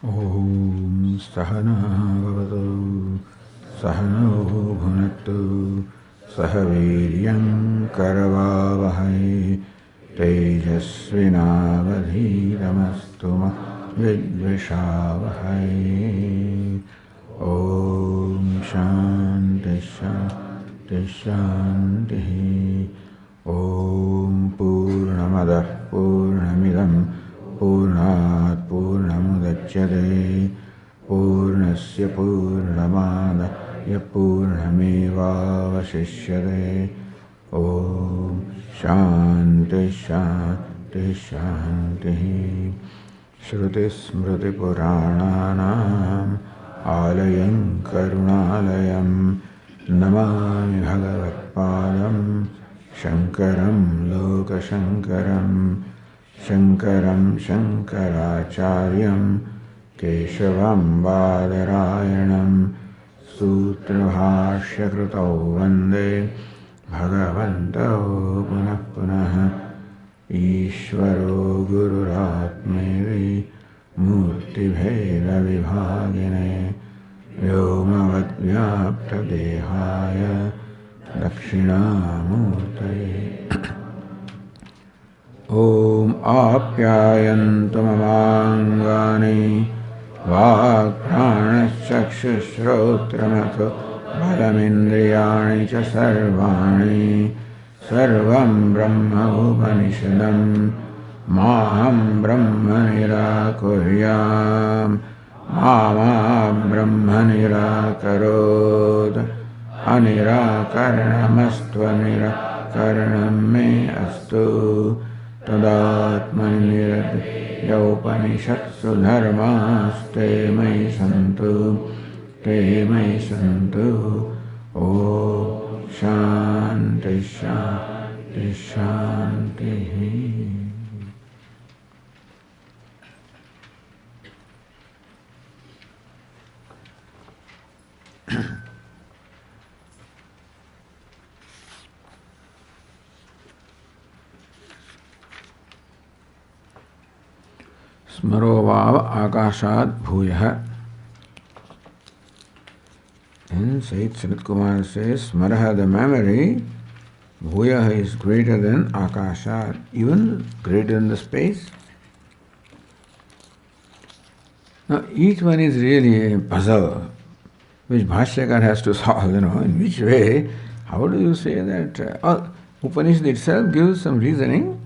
Om Sahana Bhavatu Sahano Bhunatu Sahaviryam Karavavahai Tejasvinavadhitamastu ma Vidvishavahai. Om Shanti Shanti Shanti. Om Purnamada Purnamidam Purnat Purnamudachyate Purnasya Purnamadaya Purnamevavashishyate. Om Shanti Shanti Shanti. Shruti Smriti Purananam Alayam Karunalayam Namami Bhagavatpadam Shankaram Lokashankaram Shankaram Shankaracharyam Keshavam Badarayanam Sutrabhashya Krutau Vande Bhagavantau Punah Punah Ishvaro Gururatmevi Murti Bheda Vibhagine Vyomavad Vyapta Dehaya Dakshinamurtaye. Om Apyayantu Mamangani Vākprāṇaśචakṣuśrautramatho balamindriyāni ca sarvāni sarvam brahma upanishadam maham brahma nirakuryam mama brahma nirakarod anirakaranamastva nirakaranam me astu tadatmani Yopanishadsu dharmaste mai santu te mai santu. Om Shanti Shanti Shanti. Smarovav akashad bhuyah. And Sayyid Sanat Kumar says, Smaraha, the memory, bhuyah is greater than akashad, even greater than the space. Now each one is really a puzzle which Bhashyakar has to solve, in which way, how do you say that? Upanishad itself gives some reasoning.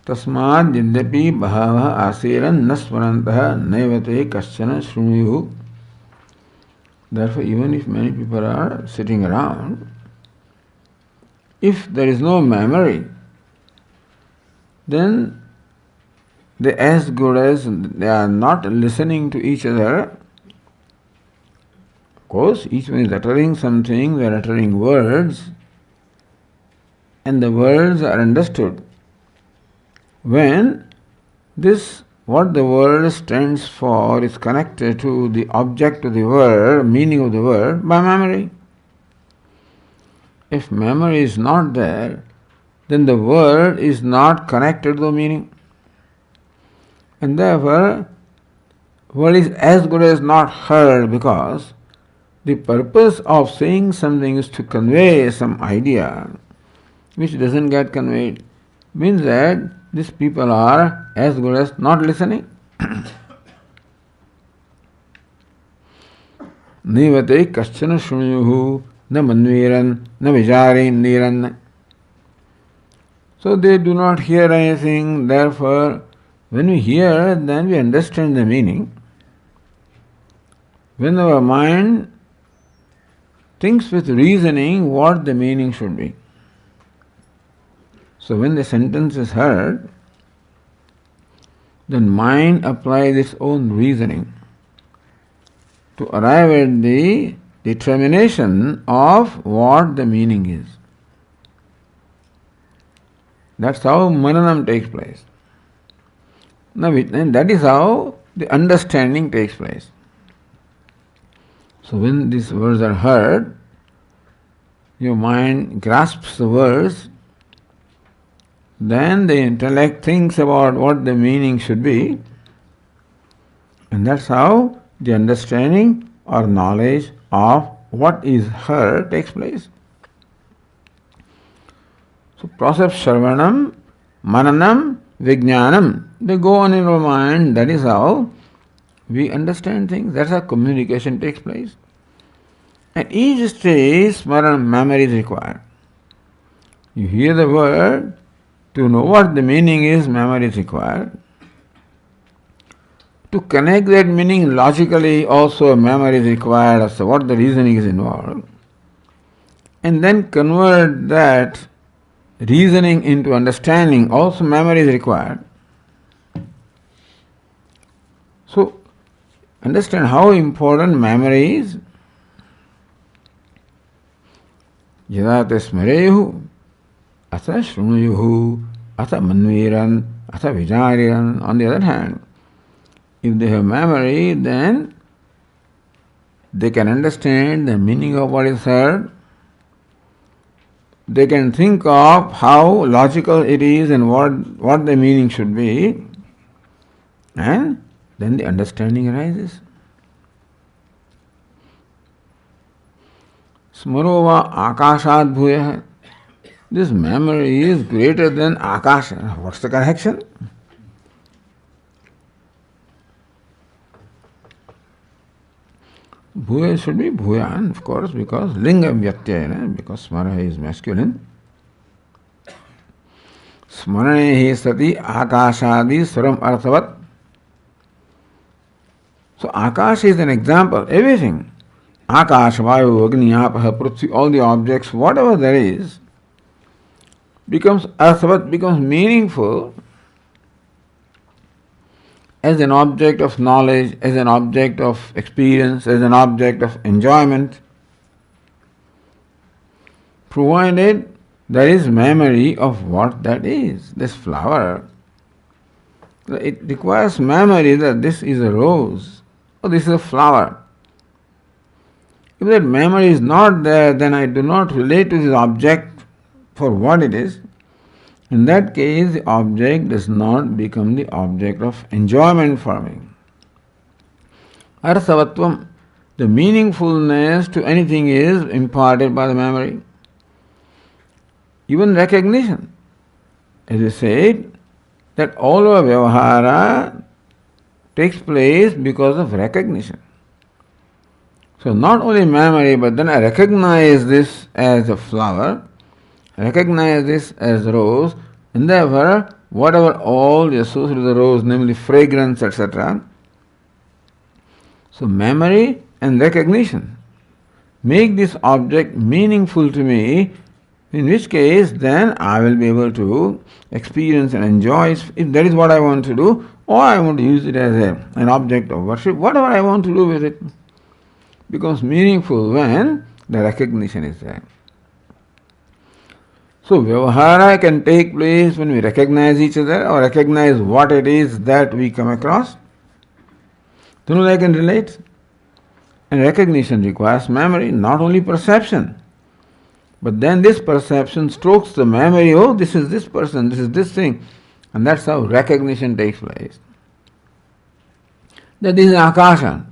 Tasmad yadyapi bhava asiran nasvarantah naivate kaschana shrunuyuh. Therefore, even if many people are sitting around, if there is no memory, then they as good as they are not listening to each other. Of course, each one is uttering something, they are uttering words, and the words are understood. When this, what the word stands for, is connected to the object of the word, meaning of the word, by memory. If memory is not there, then the word is not connected to the meaning. And therefore, word is as good as not heard, because the purpose of saying something is to convey some idea which doesn't get conveyed. Means that these people are as good as not listening. Nivate kaschana shrunuyuhu na manviran na vijarindiran. So they do not hear anything, therefore when we hear, then we understand the meaning. When our mind thinks with reasoning what the meaning should be. So when the sentence is heard, then mind applies its own reasoning to arrive at the determination of what the meaning is. That's how mananam takes place. Now, and that is how the understanding takes place. So when these words are heard, your mind grasps the words then the intellect thinks about what the meaning should be, and that's how the understanding or knowledge of what is heard takes place. So process Shravanam, Mananam, Vijnanam, they go on in our mind. That is how we understand things. That's how communication takes place. At each stage, Smaran, memory is required. You hear the word, to know what the meaning is, memory is required. To connect that meaning logically, also a memory is required as to what the reasoning is involved. And then convert that reasoning into understanding, also memory is required. So, understand how important memory is. Yada te smareyu, asa shrunuyuhu, asa manviran, asa vijariran. On the other hand, if they have memory, then they can understand the meaning of what is heard. They can think of how logical it is and what the meaning should be, and then the understanding arises. Smarova akashad bhuyah. This memory is greater than akasha. What's the connection? Bhuya should be bhuyan, of course, because linga vyatyayana, because smara is masculine. Smarane sati akashadi swaram arthavat. So akash is an example, everything. Akash, vayu, agni, apaha, prithvi, all the objects, whatever there is, becomes arthavat, becomes meaningful as an object of knowledge, as an object of experience, as an object of enjoyment, provided there is memory of what that is. This flower, it requires memory that this is a rose, or this is a flower. If that memory is not there, then I do not relate to this object for what it is. In that case, the object does not become the object of enjoyment for me. Arthavatvam, the meaningfulness to anything is imparted by the memory. Even recognition. As I said, that all our vyavahara takes place because of recognition. So not only memory, but then I recognize this as a flower, recognize this as a rose, and therefore, whatever all the associated with the rose, namely fragrance, etc. So memory and recognition make this object meaningful to me, in which case then I will be able to experience and enjoy it if that is what I want to do, or I want to use it as an object of worship, whatever I want to do with it becomes meaningful when the recognition is there. So vyavahara can take place when we recognize each other or recognize what it is that we come across. Then I can relate. And recognition requires memory, not only perception. But then this perception strokes the memory, oh, this is this person, this is this thing. And that's how recognition takes place. That is akasha.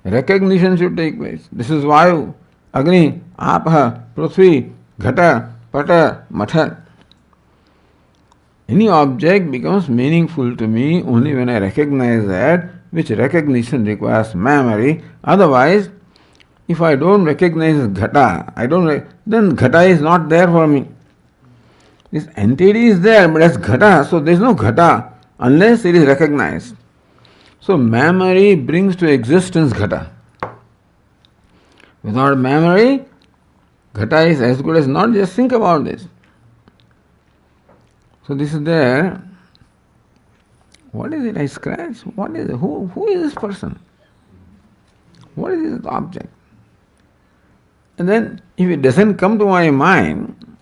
Recognition should take place. This is vayu, agni, apaha, prithvi, ghata, pata, matha. Any object becomes meaningful to me only when I recognize that, which recognition requires memory. Otherwise, if I don't recognize ghata, then ghata is not there for me. This entity is there, but as ghata, so there is no ghata unless it is recognized. So memory brings to existence ghata. Without memory, ghata is as good as not. Just think about this. So this is there. What is it I scratch? What is it? Who is this person? What is this object? And then if it doesn't come to my mind,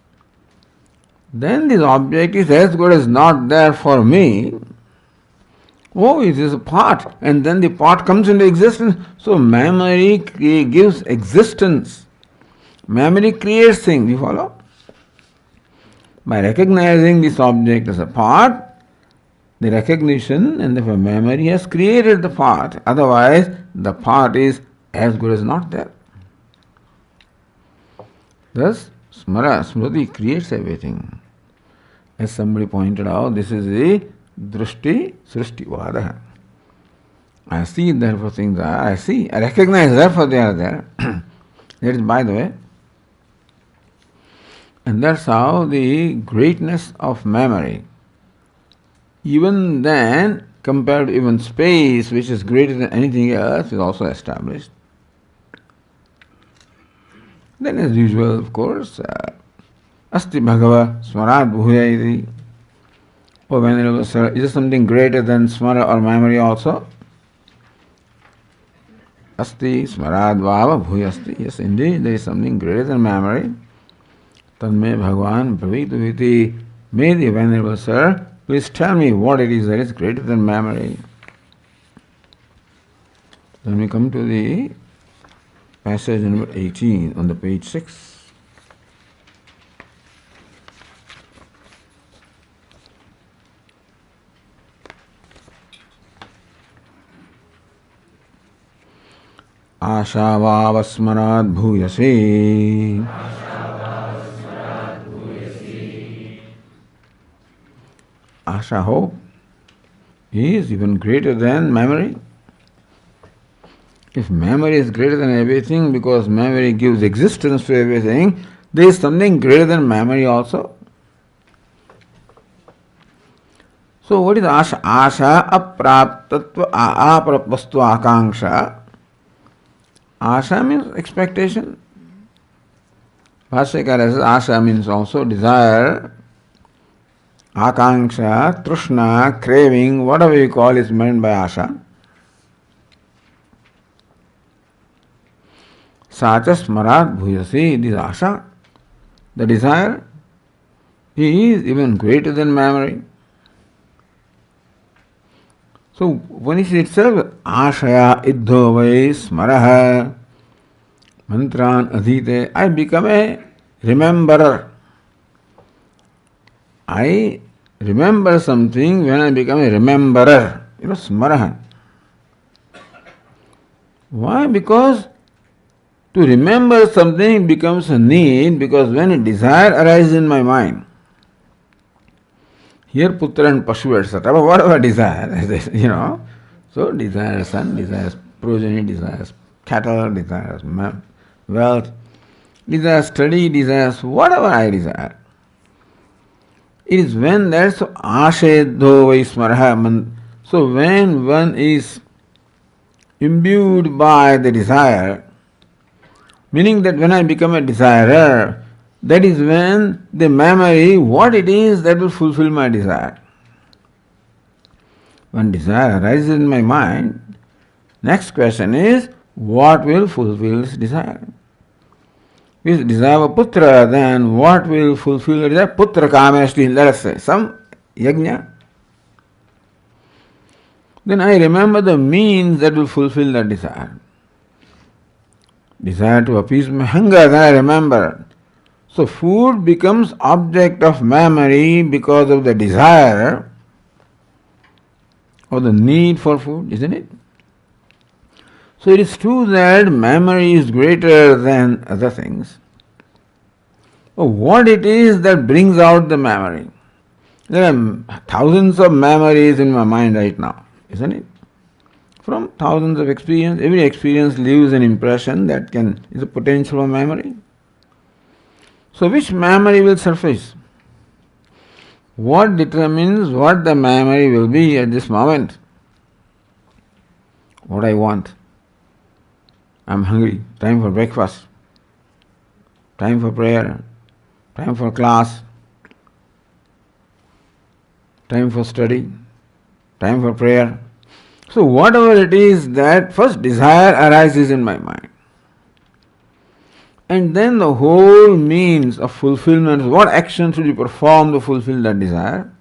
then this object is as good as not there for me. Oh, it is a pot, and then the pot comes into existence. So memory gives existence. Memory creates things, you follow? By recognizing this object as a part, the recognition and the memory has created the part. Otherwise, the part is as good as not there. Thus, Smriti creates everything. As somebody pointed out, this is the Drushti Srishti Vada. I see, therefore things are. I see, I recognize, therefore they are there. That is by the way. And that's how the greatness of memory, even then, compared to even space, which is greater than anything else, is also established. Then, as usual, of course, Asti Bhagava Smarat Bhuya iti. Oh, Venerable Sir, is there something greater than Smara or memory also? Asti Smarat Bhava Bhuyasti. Yes, indeed, there is something greater than memory. Tanme Bhagavan Pravitu iti. May the Venerable Sir please tell me what it is that is greater than memory. Then we come to the passage number 18 on the page 6. Ashavavasmarat bhuyase. Asha, hope, is even greater than memory. If memory is greater than everything because memory gives existence to everything, there is something greater than memory also. So what is Asha? Asha apraptatva aprapvastu akanksha. Asha means expectation. Bhashyakara says Asha means also desire. Akanksha, Trishna, craving, whatever you call is meant by Asha. Sacha Smarat Bhuyasi, this Asha, the desire, is even greater than memory. So when it itself, Ashaya Iddho Vai Smaraha Mantran Adhite, I become a rememberer. I remember something when I become a rememberer. Smaraha. Why? Because to remember something becomes a need, because when a desire arises in my mind, here Putra and Pashu, etc., but whatever desire, so desires son, desires progeny, desires cattle, desires wealth, desires study, desires whatever I desire. It is when that's ashedho vaismaraha. So when one is imbued by the desire, meaning that when I become a desirer, that is when the memory, what it is that will fulfill my desire. When desire arises in my mind, next question is, what will fulfill this desire? If desire of putra, then what will fulfill the desire? Putra kamesti, let us say, some yajna. Then I remember the means that will fulfill that desire. Desire to appease my hunger, then I remember. So food becomes object of memory because of the desire or the need for food, isn't it? So it is true that memory is greater than other things. But what it is that brings out the memory? There are thousands of memories in my mind right now, isn't it? From thousands of experience, every experience leaves an impression that is a potential of memory. So which memory will surface? What determines what the memory will be at this moment? What I want. I'm hungry, time for breakfast, time for prayer, time for class, time for study, time for prayer. So whatever it is that first desire arises in my mind. And then the whole means of fulfillment, what action should you perform to fulfill that desire?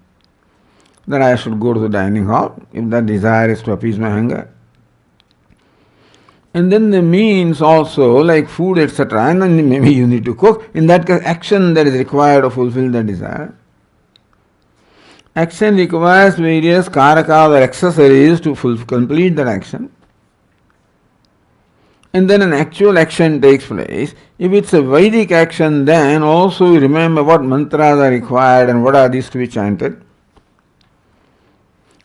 That I should go to the dining hall, if that desire is to appease my hunger. And then the means also, like food, etc., and then maybe you need to cook. In that case, action that is required to fulfill the desire. Action requires various karakas or accessories to complete that action. And then an actual action takes place. If it's a Vedic action, then also you remember what mantras are required and what are these to be chanted,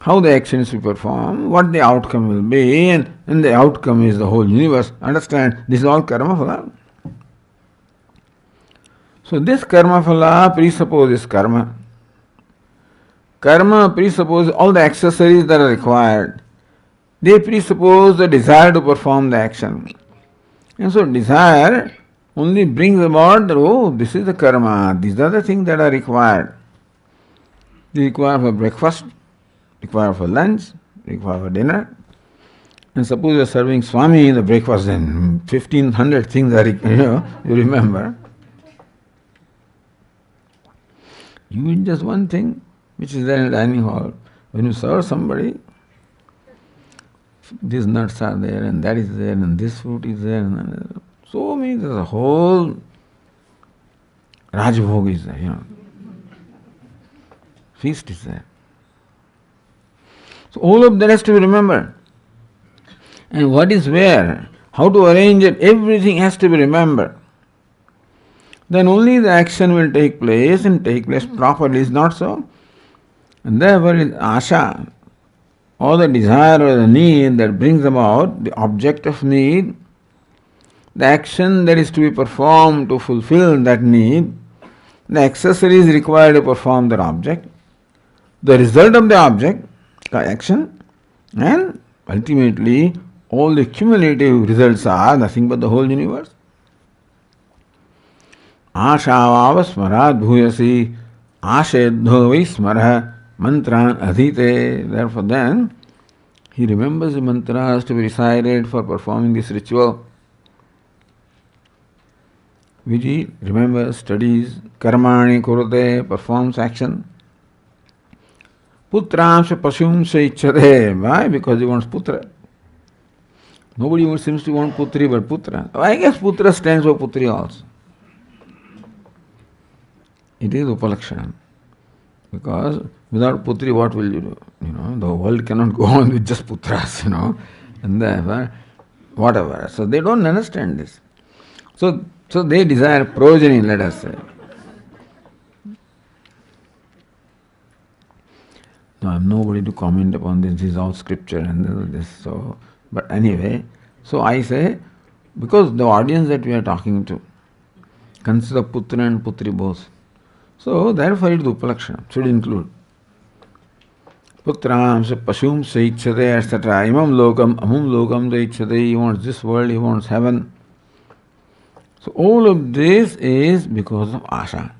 how the action is to be performed, what the outcome will be, and the outcome is the whole universe. Understand, this is all karma phala. So this karma phala presupposes karma. Karma presupposes all the accessories that are required. They presuppose the desire to perform the action. And so desire only brings about, oh, this is the karma, these are the things that are required. They require for breakfast, require for lunch, require for dinner. And suppose you are serving Swami in the breakfast, then 1500 things are, you remember. You eat just one thing, which is there in the dining hall. When you serve somebody, these nuts are there, and that is there, and this fruit is there, and so many, there's a whole Rajbhog is there, Feast is there. So all of that has to be remembered. And what is where, how to arrange it, everything has to be remembered. Then only the action will take place and take place properly, is not so? And therefore is asha, or the desire or the need that brings about the object of need, the action that is to be performed to fulfill that need, the accessories required to perform that object, the result of the object, the action, and ultimately all the cumulative results are nothing but the whole universe. Ashavav smarat bhuyasi ashedho vai smarah mantran adhite. Therefore then he remembers the mantras to be recited for performing this ritual. Viji remembers, studies, karmani kurate, performs action. Putramsha pashumsha ichchate. Why? Because he wants putra. Nobody seems to want putri but putra. I guess putra stands for putri also. It is upalakshana. Because without putri, what will you do? The world cannot go on with just putras, and therefore, whatever. So they don't understand this. So they desire progeny, let us say. No, I am nobody to comment upon this. This is all scripture and this. So, but anyway, so I say, because the audience that we are talking to consists of putra and putri both. So therefore it is upalakshana, should include putram se pashum se ichchate, etc. Imam lokam, amum lokam se ichchate. He wants this world, he wants heaven. So all of this is because of asha,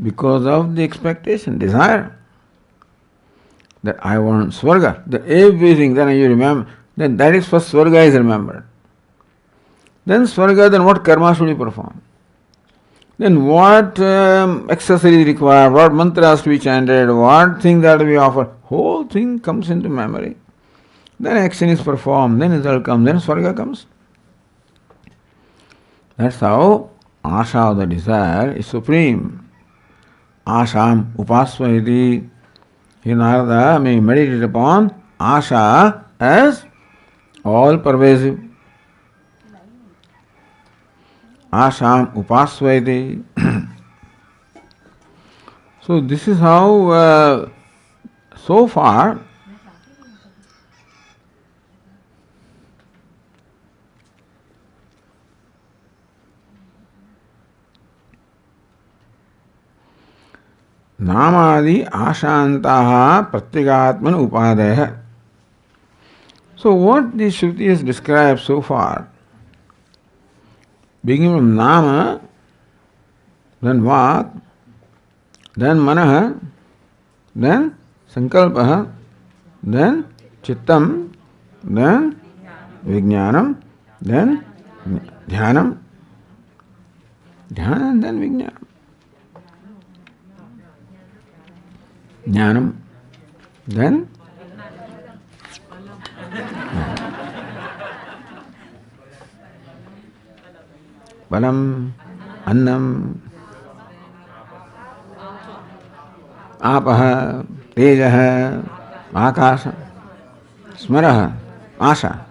because of the expectation, desire. That I want swarga, that everything, then you remember, then that is first swarga is remembered. Then swarga, then what karma should you perform? Then what accessories required, what mantras to be chanted, what things are to be offered, whole thing comes into memory. Then action is performed, then result comes, then swarga comes. That's how asha, the desire, is supreme. Asham upasvayati. Here Narada may meditate upon asha as all pervasive. Asham upasvayati. So this is how so far Namadi ashantaha pratyagatman upadaya. So what the Shruti has described so far, beginning from Nama, then Vak, then Manaha, then Sankalpaha, then Chittam, then Vijnanam, then Dhyanam, and then Vijnanam. Jnanam, then Balam, Annam, Apaha, Tejaha, Akasha, Smaraha, Asha.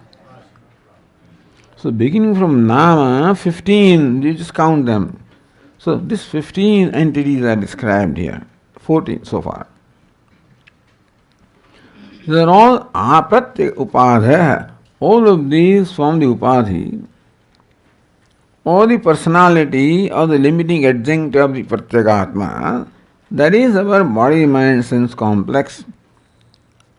So beginning from Nama, 15, you just count them. So these 15 entities are described here, 14 so far. They are all apratya upadhaya. All of these form the upadhi, or the personality or the limiting adjunct of the pratyagatma. That is our body, mind, sense complex.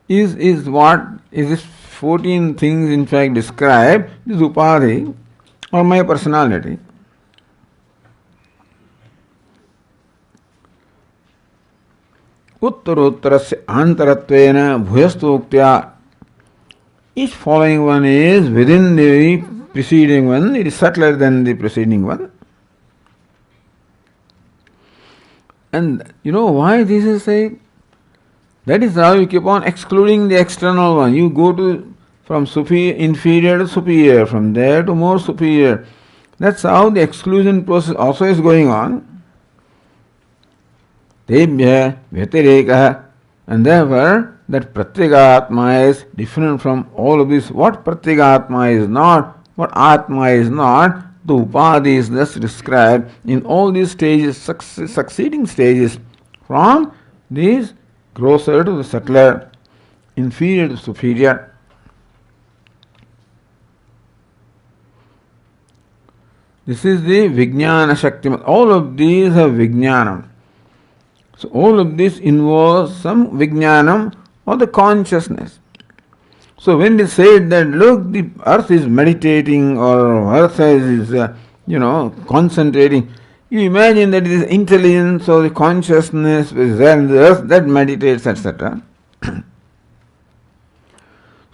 Is what is this 14 things in fact describe this upadhi or my personality. Uttarottara antarattvena bhuyastokya. Each following one is within the preceding one, it is subtler than the preceding one. And you know why this is said? That is how you keep on excluding the external one. You go to from inferior to superior, from there to more superior. That's how the exclusion process also is going on. Tebhya vyatireka, and therefore that pratyagatma is different from all of this. What pratyagatma is not, what atma is not, the upadhi is thus described in all these stages, succeeding stages, from these grosser to the subtler, inferior to superior. This is the Vijnana Shakti. All of these have Vijnanam. So all of this involves some Vijnanam or the consciousness. So when it is said that look, the earth is meditating or earth is concentrating, you imagine that it is intelligence or the consciousness is there in the earth that meditates, etc.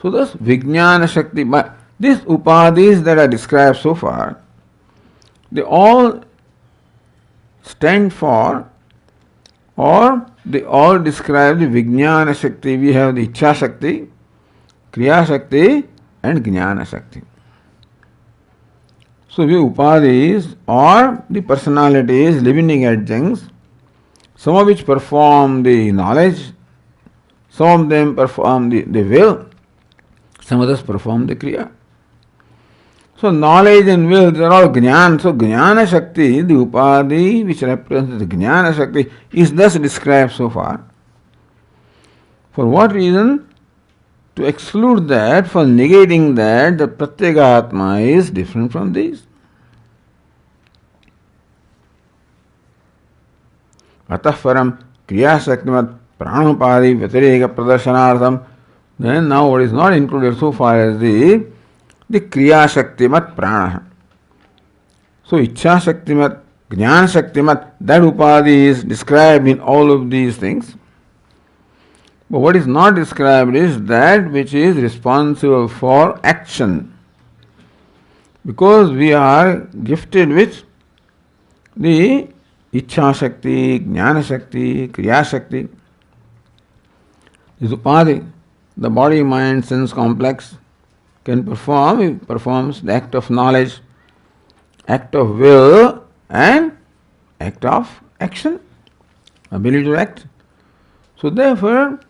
So thus Vijnana Shakti, but these upadhis that are described so far, they all stand for, or they all describe the Vijnana Shakti. We have the Ichha Shakti, Kriya Shakti and Jnana Shakti. So the upadhis or the personalities, living adjuncts, some of which perform the knowledge, some of them perform the will, some others perform the Kriya. So knowledge and will, they are all Jnana. So Jnana Shakti, the upadhi which represents the Jnana Shakti, is thus described so far. For what reason? To exclude that, for negating that, the Pratyagatma is different from these. Atah param kriya shaktimat pranupadi vyatireka pradarsanartham. Then now what is not included so far as the kriya shaktimat prana. So ichha shaktimat, jnana shaktimat, that upadhi is described in all of these things. But what is not described is that which is responsible for action. Because we are gifted with the Ichha Shakti, Jnana Shakti, Kriya Shakti. This upadhi, the body, mind, sense complex, can perform, it performs the act of knowledge, act of will, and act of action, ability to act. So therefore,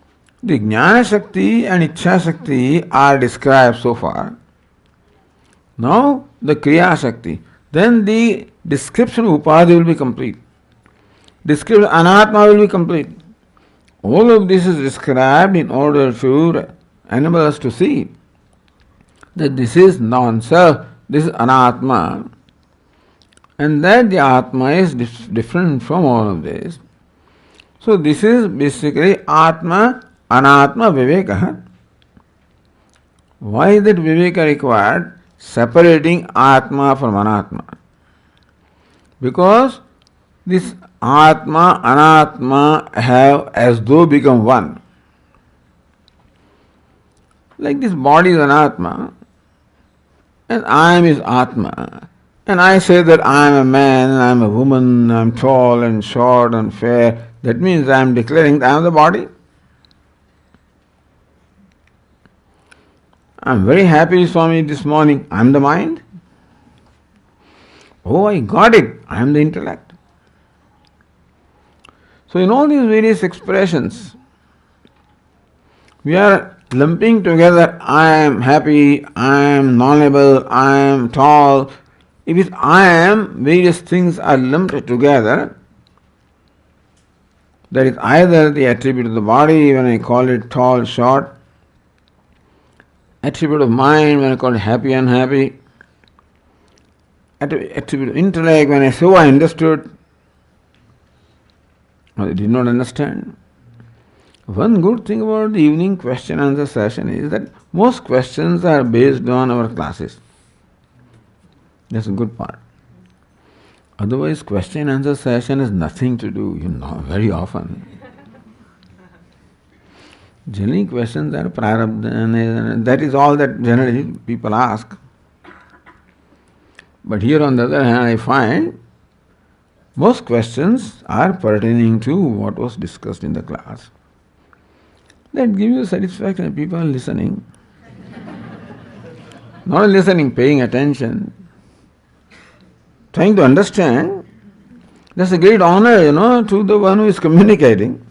the Jnana Shakti and Ichha Shakti are described so far. Now the Kriya Shakti. Then the description of Upadhi will be complete. Description of Anatma will be complete. All of this is described in order to enable us to see that this is non-self, this is Anatma, and that the Atma is different from all of this. So this is basically Atma, Anatma, Viveka. Why is that Viveka required? Separating Atma from Anatma. Because this Atma, Anatma have as though become one. Like this body is Anatma, and I am is Atma. And I say that I am a man, I am a woman, I am tall and short and fair. That means I am declaring that I am the body. I am very happy, Swami, this morning. I am the mind. Oh, I got it. I am the intellect. So in all these various expressions, we are lumping together, I am happy, I am knowledgeable, I am tall. If it's I am, various things are lumped together. That is either the attribute of the body when I call it tall, short, attribute of mind when I call it happy, unhappy, attribute of intellect when I say, oh, I understood, or I did not understand. One good thing about the evening question and answer session is that most questions are based on our classes. That's a good part. Otherwise, question and answer session has nothing to do, very often. Generally, questions are prarabdha, and that is all that generally people ask. But here on the other hand, I find most questions are pertaining to what was discussed in the class. That gives you satisfaction. People are listening. Not listening, paying attention, trying to understand. That's a great honor, to the one who is communicating.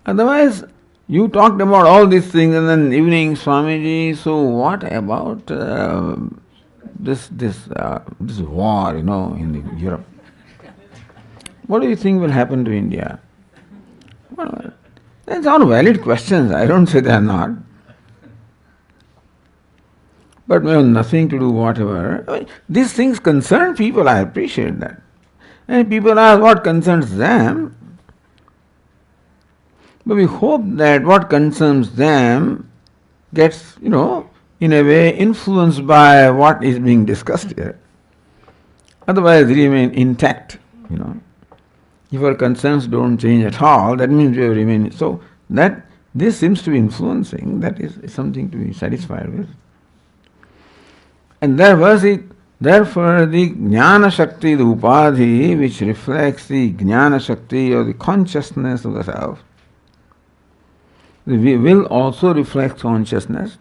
Otherwise, you talked about all these things and then evening, Swamiji, so what about this war, in Europe? What do you think will happen to India? Well, that's all valid questions. I don't say they are not. But nothing to do whatever. These things concern people, I appreciate that. And people ask what concerns them. But we hope that what concerns them gets, in a way influenced by what is being discussed here. Otherwise, remain intact, If our concerns don't change at all, that means we have remained. So that this seems to be influencing, that is something to be satisfied with. And therefore the Jnana Shakti, the Upadhi, which reflects the Jnana Shakti or the consciousness of the self, the will also reflects consciousness,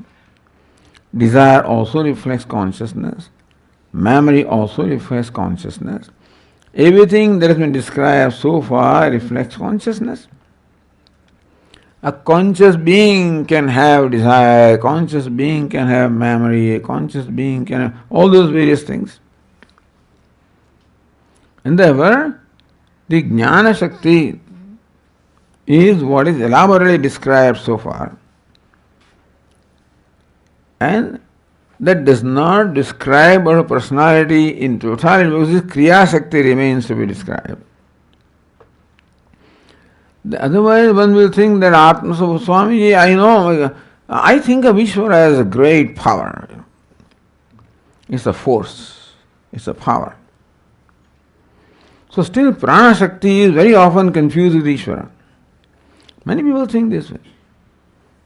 desire also reflects consciousness, memory also reflects consciousness. Everything that has been described so far reflects consciousness. A conscious being can have desire, a conscious being can have memory, a conscious being can have all those various things. And therefore, the Jnana Shakti is what is elaborately described so far. And that does not describe our personality in totality, because this Kriya Shakti remains to be described. Otherwise, one will think that Atma, so Swamiji, I think of Ishvara as a great power. It's a force, it's a power. So still Prana Shakti is very often confused with Ishvara. Many people think this way.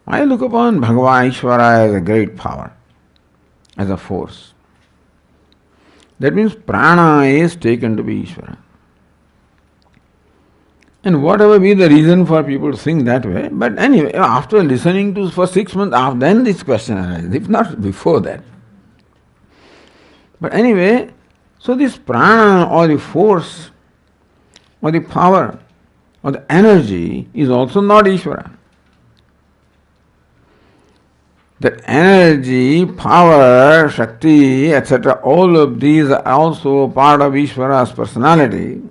I look upon Bhagavan Ishvara as a great power, as a force. That means prana is taken to be Ishvara. And whatever be the reason for people to think that way, but anyway, after listening to for 6 months, then this question arises, if not before that. But anyway, so this prana or the force or the power or the energy is also not Ishvara. That energy, power, Shakti, etc., all of these are also part of Ishvara's personality.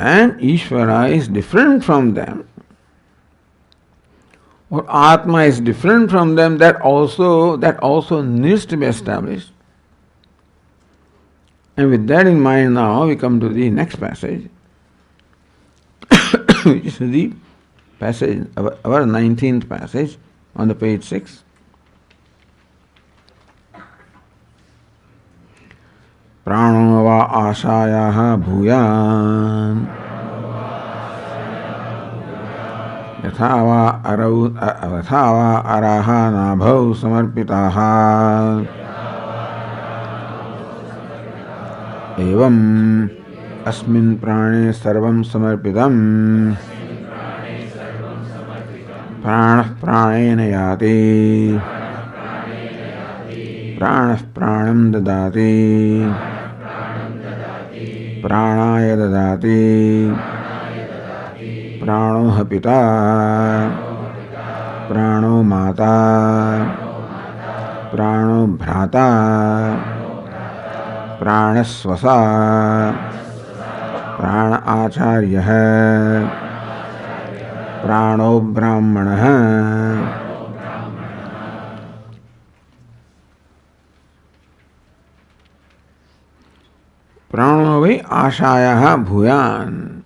And Ishvara is different from them, or Atma is different from them, that also needs to be established. And with that in mind now, we come to the next passage, which is the passage, our 19th passage on the page 6. Prano va ashayaha bhuyan yathava araha nabhau samarpitaha evam asmin prane sarvam samarpitam pranah pranena yati pranah pranam dadati Pranaya dadati. Prano pita. Prano mata. Prano bhrata. Pranasvasa. Prana acharya. Prano brahmana. Prano vai ashaya bhuyan.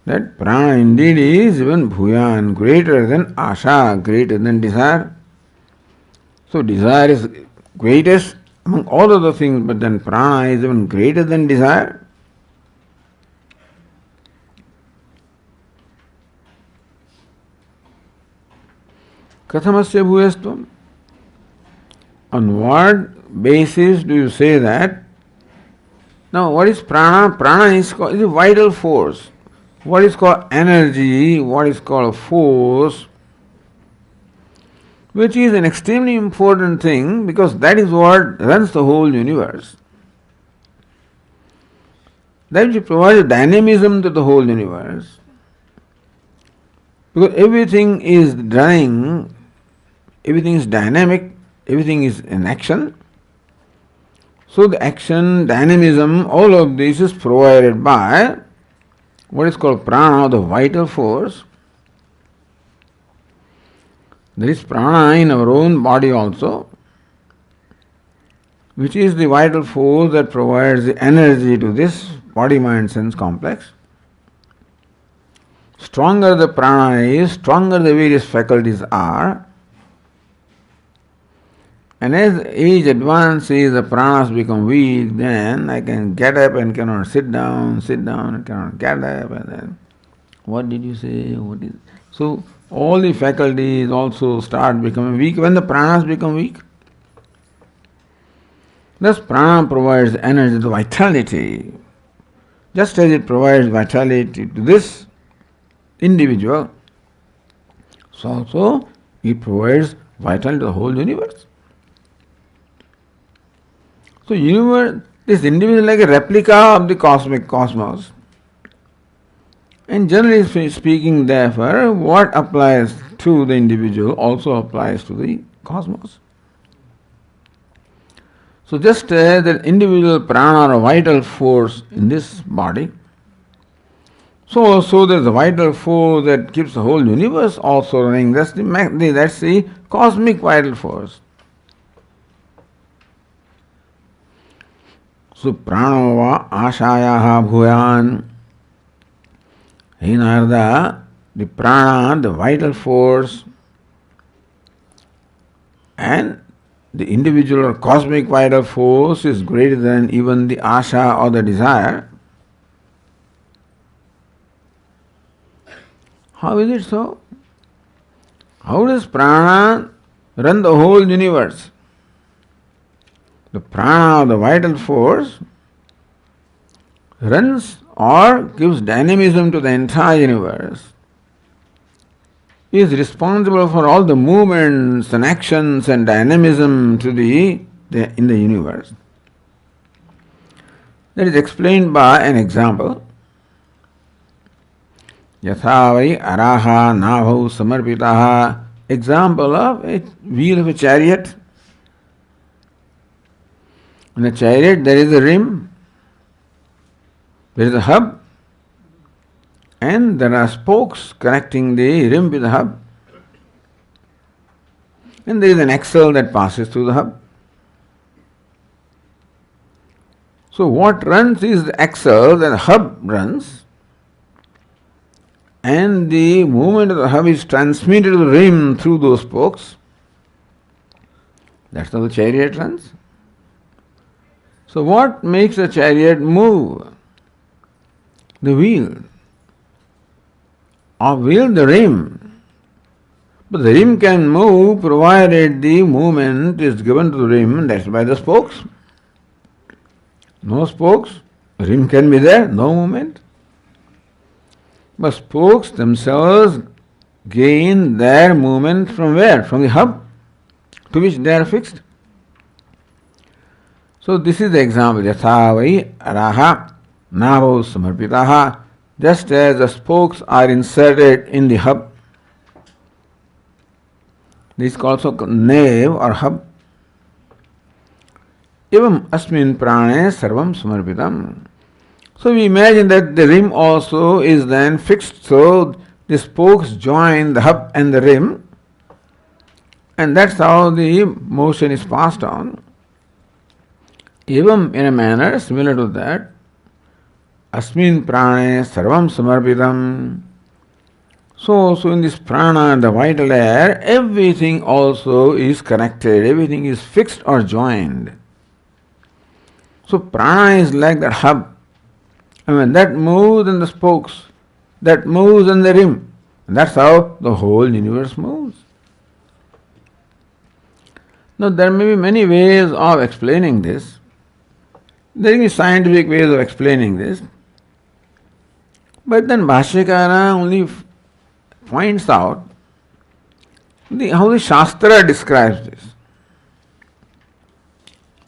That prana indeed is even bhuyan, greater than asha, greater than desire. So desire is greatest among all other things, but then prana is even greater than desire. Kathamasya bhuyastvam. On what basis do you say that? Now, what is prana? Prana is a vital force. What is called energy, what is called force, which is an extremely important thing because that is what runs the whole universe. That which provides dynamism to the whole universe. Because everything is running, everything is dynamic, everything is in action. So the action, dynamism, all of this is provided by what is called prana, the vital force. There is prana in our own body also, which is the vital force that provides the energy to this body, mind, sense complex. Stronger the prana is, stronger the various faculties are. And as age advances, the pranas become weak, then I can get up and cannot sit down and cannot get up, and then what did you say? What is so all the faculties also start becoming weak when the pranas become weak. Thus prana provides energy to vitality. Just as it provides vitality to this individual, so also it provides vitality to the whole universe. So this individual is like a replica of the cosmic cosmos. And generally speaking, therefore, what applies to the individual also applies to the cosmos. So just as the individual prana or vital force in this body, so also there is a vital force that keeps the whole universe also running. That's the cosmic vital force. So prano va ashayaha bhuyan. In Arda, the prana, the vital force, and the individual or cosmic vital force is greater than even the asha or the desire. How is it so? How does prana run the whole universe? The prana, the vital force, runs or gives dynamism to the entire universe, is responsible for all the movements and actions and dynamism in the universe. That is explained by an example. Yatha vai araha nabhau samarpitaha. Example of a wheel of a chariot. In a chariot there is a rim, there is a hub, and there are spokes connecting the rim with the hub. And there is an axle that passes through the hub. So what runs is the axle, then the hub runs, and the movement of the hub is transmitted to the rim through those spokes. That's how the chariot runs. So what makes the chariot move? The wheel. Or wheel, the rim. But the rim can move provided the movement is given to the rim, that's by the spokes. No spokes, rim can be there, no movement. But spokes themselves gain their movement from where? From the hub to which they are fixed. So this is the example. Yatha vai araha navo samarpitaha. Just as the spokes are inserted in the hub. This is also nave or hub. Evam asmin prane sarvam samarpitam. So we imagine that the rim also is then fixed, so the spokes join the hub and the rim, and that's how the motion is passed on. Evam, in a manner similar to that, asmin prane sarvam samarpitam. So in this prana, the vital air, everything also is connected, everything is fixed or joined. So prana is like that hub. And when that moves in the spokes, that moves in the rim. And that's how the whole universe moves. Now there may be many ways of explaining this. There may be scientific ways of explaining this. But then Bhashyakara only points out how the Shastra describes this.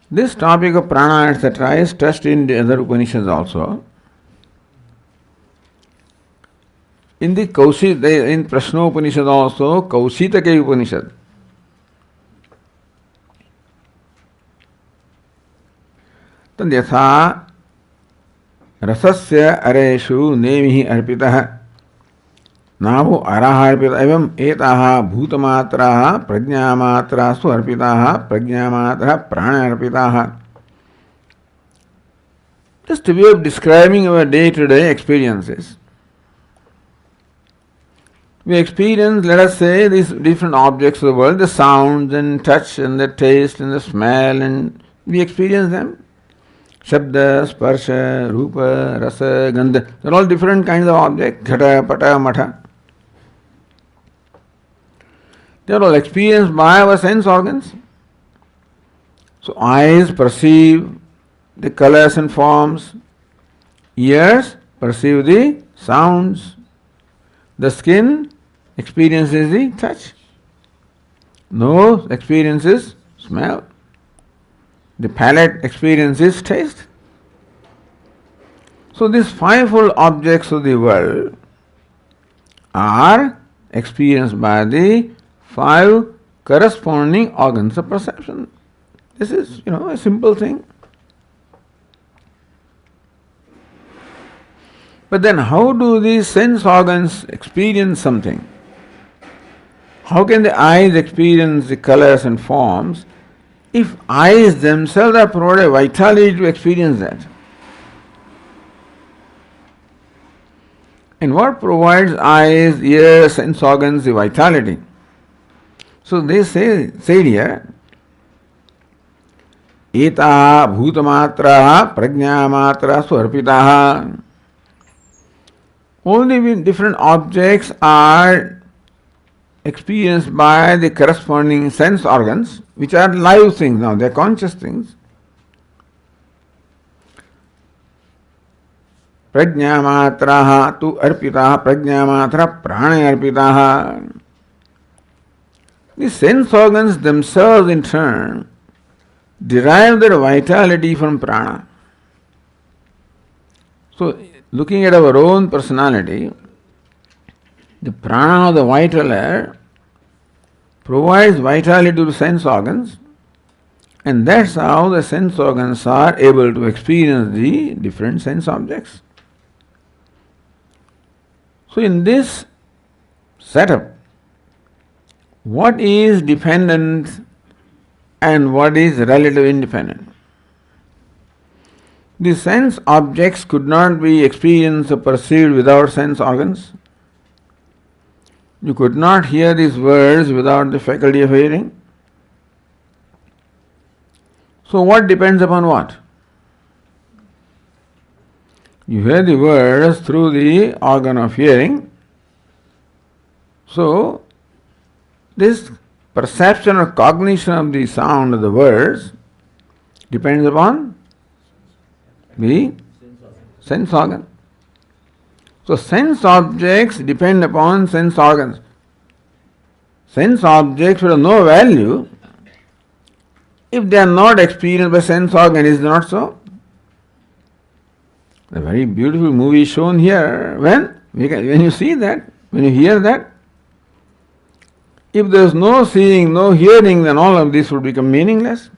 This topic of prana, etc., is touched in the other Upanishads also. In the in Prashno Upanishad also, Kaushitake Upanishad. Tad yatha rasasya areshu nevihi arpitah नाभो अराह अर्पित एवं एताः भूतमात्राः प्रज्ञामात्रासु अर्पिताः प्रज्ञामात्राः प्राण अर्पिताः. Just a way of describing our day-to-day experiences. We experience, let us say, these different objects of the world, the sounds and touch and the taste and the smell, and we experience them. Shabda, sparsha, rupa, rasa, gandha. They're all different kinds of objects. Ghata, pata, matha. They are all experienced by our sense organs. So eyes perceive the colors and forms, ears perceive the sounds, the skin experiences the touch, nose experiences smell, the palate experiences taste. So these fivefold objects of the world are experienced by the five corresponding organs of perception. This is, a simple thing. But then how do these sense organs experience something? How can the eyes experience the colors and forms if eyes themselves are provided vitality to experience that? And what provides eyes, ears, sense organs the vitality? So they say here, Etaha bhutamatraha prajnamatrasu arpitaha. Only when different objects are experienced by the corresponding sense organs, which are live things now, they are conscious things. Prajnamatraha tu arpitaha prajnamatra prana arpitaha. The sense organs themselves in turn derive their vitality from prana. So, looking at our own personality, the prana, the vital air, provides vitality to the sense organs, and that's how the sense organs are able to experience the different sense objects. So, in this setup, what is dependent and what is relative independent? The sense objects could not be experienced or perceived without sense organs. You could not hear these words without the faculty of hearing. So what depends upon what? You hear the words through the organ of hearing. So this perception or cognition of the sound of the words depends upon the sense organ. So sense objects depend upon sense organs. Sense objects will have no value if they are not experienced by sense organ, is it not so? A very beautiful movie shown here. When you see that, when you hear that, if there is no seeing, no hearing, then all of this would become meaningless.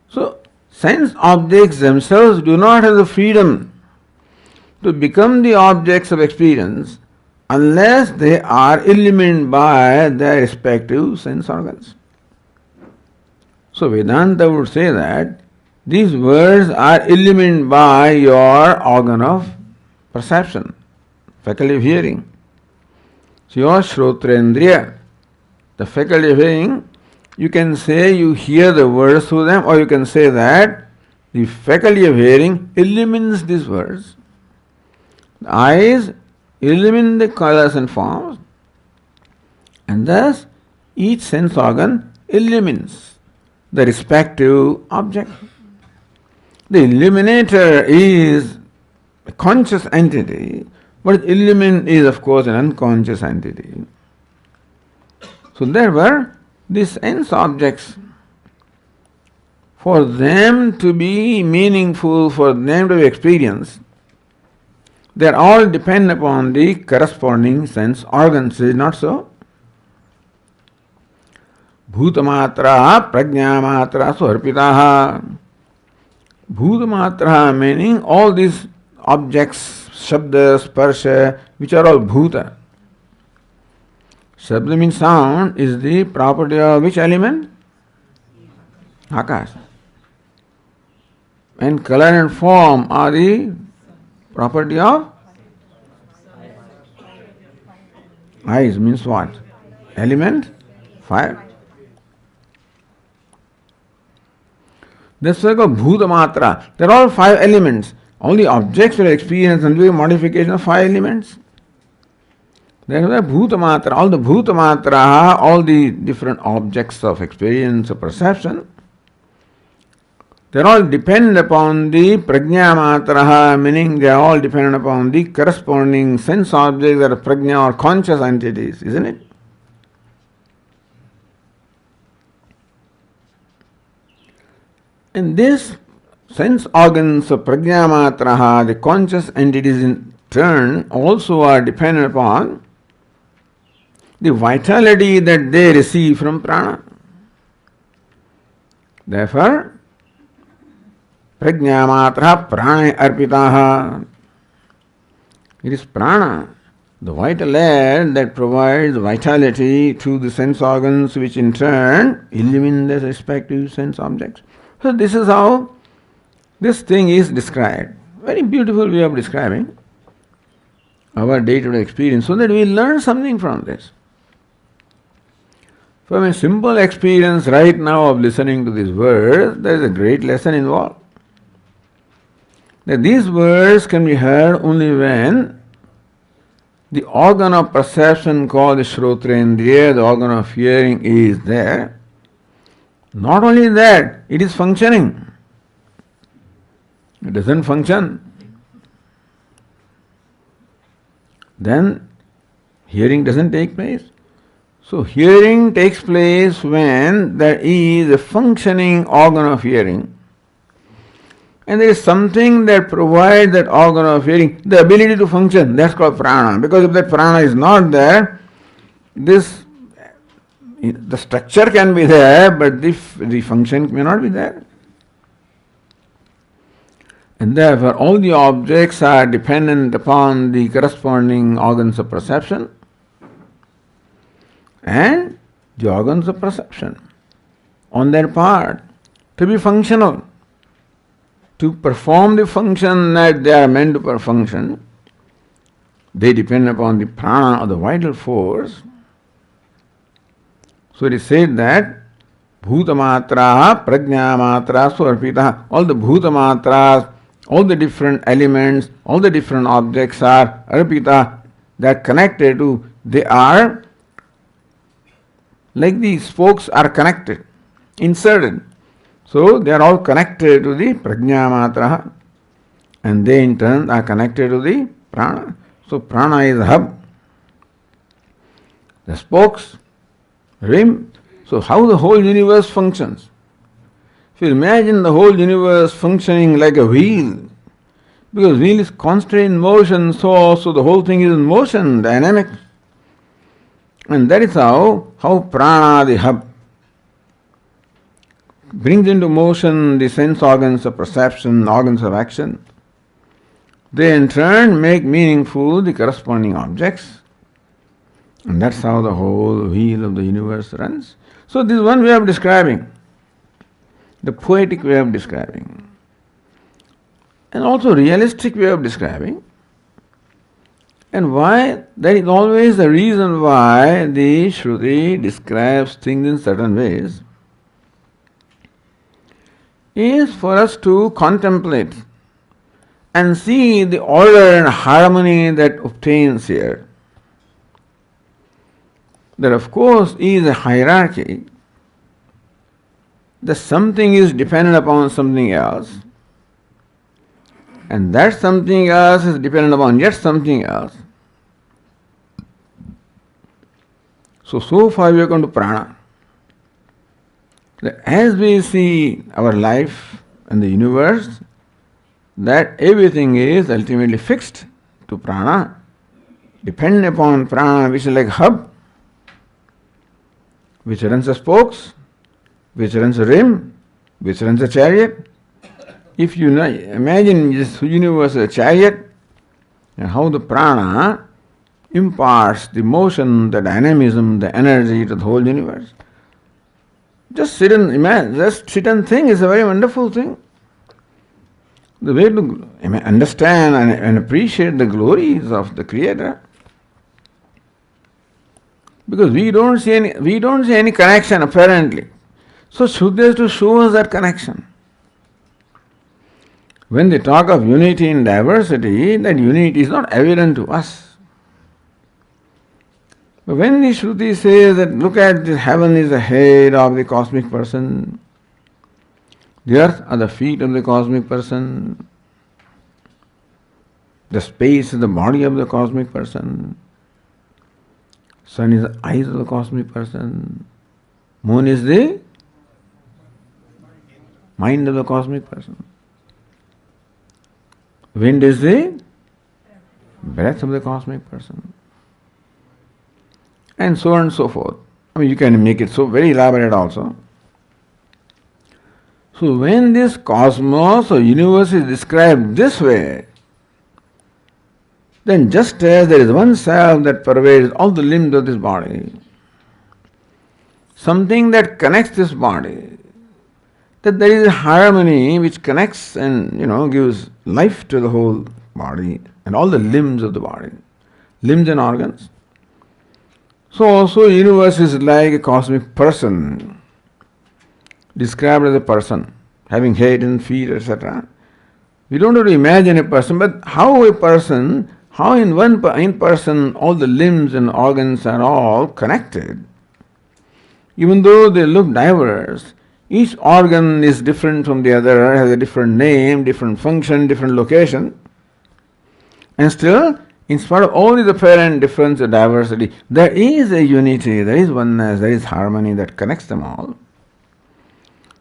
So, sense objects themselves do not have the freedom to become the objects of experience unless they are illumined by their respective sense organs. So, Vedanta would say that these words are illumined by your organ of perception, faculty of hearing. So your Shrotrendriya, the faculty of hearing, you can say you hear the words through them, or you can say that the faculty of hearing illumines these words. The eyes illumine the colors and forms, and thus each sense organ illumines the respective object. The illuminator is a conscious entity, but illumine is of course an unconscious entity. So therefore, these sense objects, for them to be meaningful, for them to be experienced, they are all depend upon the corresponding sense organs. Is it not so? Bhutamatra, prajnamatra, swarpitaha. Bhutamatra meaning all these objects, shabda, sparsha, which are all bhuta. Shabda means sound, is the property of which element? Akash. And color and form are the property of? Eyes means what? Element? Fire. That's why called Bhutamatra. They are all 5 elements. All the objects will experience and do a modification of 5 elements. That is why Bhutamatra, all the Bhutamatra, all the different objects of experience or perception, they all depend upon the Prajnamatra, meaning they are all dependent upon the corresponding sense objects that are Prajna or conscious entities, isn't it? And this sense organs of Prajnamatra, the conscious entities in turn, also are dependent upon the vitality that they receive from prana. Therefore, Prajnamatra prana arpitaha. It is prana, the vital air that provides vitality to the sense organs, which in turn illumine the respective sense objects. So this is how this thing is described. Very beautiful way of describing our day-to-day experience, so that we learn something from this. From a simple experience right now of listening to these words, there is a great lesson involved. That these words can be heard only when the organ of perception called the Shrotrendriya, the organ of hearing, is there. Not only that, it is functioning. It doesn't function, then hearing doesn't take place. So hearing takes place when there is a functioning organ of hearing, and there is something that provides that organ of hearing the ability to function. That's called prana. Because if that prana is not there, the structure can be there, but the function may not be there. And therefore, all the objects are dependent upon the corresponding organs of perception and the organs of perception on their part to be functional, to perform the function that they are meant to function. They depend upon the prana or the vital force. So it is said that Bhutamatra, Prajnamatra, Swarpita, all the Bhutamatras, all the different elements, all the different objects are arpita, they are connected to, they are like the spokes are connected, inserted. So they are all connected to the Prajnamatra, and they in turn are connected to the prana. So prana is the hub. The spokes, rim, So how the whole universe functions? If you imagine the whole universe functioning like a wheel, because wheel is constantly in motion, so also the whole thing is in motion, dynamic. And that is how prana, the hub, brings into motion the sense organs of perception, organs of action. They in turn make meaningful the corresponding objects. And that's how the whole wheel of the universe runs. So this is one way of describing, the poetic way of describing, and also realistic way of describing. And why? That is always the reason why the Shruti describes things in certain ways, is for us to contemplate and see the order and harmony that obtains here. There of course is a hierarchy, that something is dependent upon something else, and that something else is dependent upon yet something else. So far we have come to prana. That as we see our life and the universe, that everything is ultimately fixed to prana, dependent upon prana, which is like a hub, which runs the spokes, which runs the rim, which runs the chariot. If you imagine this universe as a chariot, and how the prana imparts the motion, the dynamism, the energy to the whole universe. Just sit and imagine, just sit and think is a very wonderful thing. The way to understand and appreciate the glories of the Creator. Because we don't see any connection apparently. So Shruti has to show us that connection. When they talk of unity in diversity, that unity is not evident to us. But when the Shruti says that look at the heaven is the head of the cosmic person, the earth are the feet of the cosmic person, the space is the body of the cosmic person, sun is the eyes of the cosmic person, moon is the mind of the cosmic person, wind is the breath of the cosmic person, and so on and so forth. I mean, you can make it so very elaborate also. So when this cosmos or universe is described this way, then just as there is one self that pervades all the limbs of this body, something that connects this body, that there is a harmony which connects and gives life to the whole body and all the limbs of the body, limbs and organs. So also universe is like a cosmic person, described as a person, having head and feet, etc. We don't have to imagine a person, but how in one person all the limbs and organs are all connected. Even though they look diverse, each organ is different from the other, has a different name, different function, different location. And still, in spite of all these apparent difference and diversity, there is a unity, there is oneness, there is harmony that connects them all.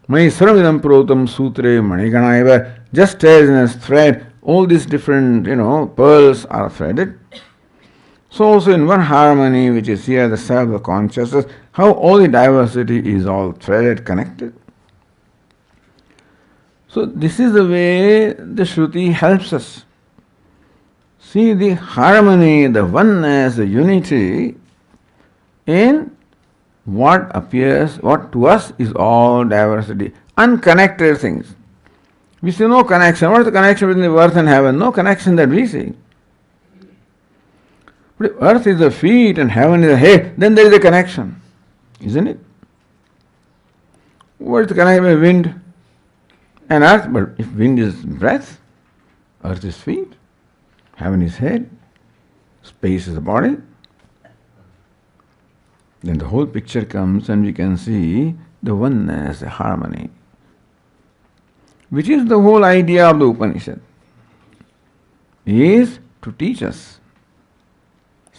Mai sarvidam protam sutre maniganaiva, just as in a thread, all these different, pearls are threaded. So also in one harmony, which is here the self of consciousness, how all the diversity is all threaded, connected. So this is the way the Shruti helps us. See the harmony, the oneness, the unity in what to us is all diversity, unconnected things. We see no connection. What is the connection between the earth and heaven? No connection that we see. But if earth is the feet and heaven is the head, then there is a connection, isn't it? What is the connection between wind and earth? But if wind is breath, earth is feet, heaven is head, space is the body, then the whole picture comes and we can see the oneness, the harmony, which is the whole idea of the Upanishad, is to teach us